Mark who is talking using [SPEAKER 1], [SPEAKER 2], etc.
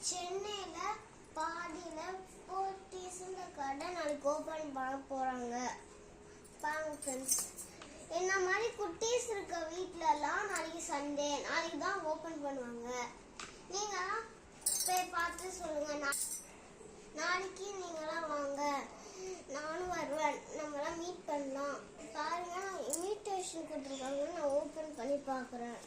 [SPEAKER 1] சென்னையில பாதியில போத்தீஸ்ன்ற கடை நாளைக்கு ஓபன் பண்ண போறாங்க. பாருங்க ஃப்ரெண்ட்ஸ், என்ன மாதிரி குட்டீஸ் இருக்க வீட்லலாம் நாளைக்கு சண்டே, நாளைக்கு தான் ஓபன் பண்ணுவாங்க. நீங்க போய் பார்த்து சொல்லுங்க. நாளைக்கு நீங்களாம் வாங்க, நானும் வருவேன், நம்மளாம் மீட் பண்ணலாம். பாருங்க, இன்விடேஷன் கொடுத்துருக்காங்க, நான் ஓபன் பண்ணி பார்க்குறேன்.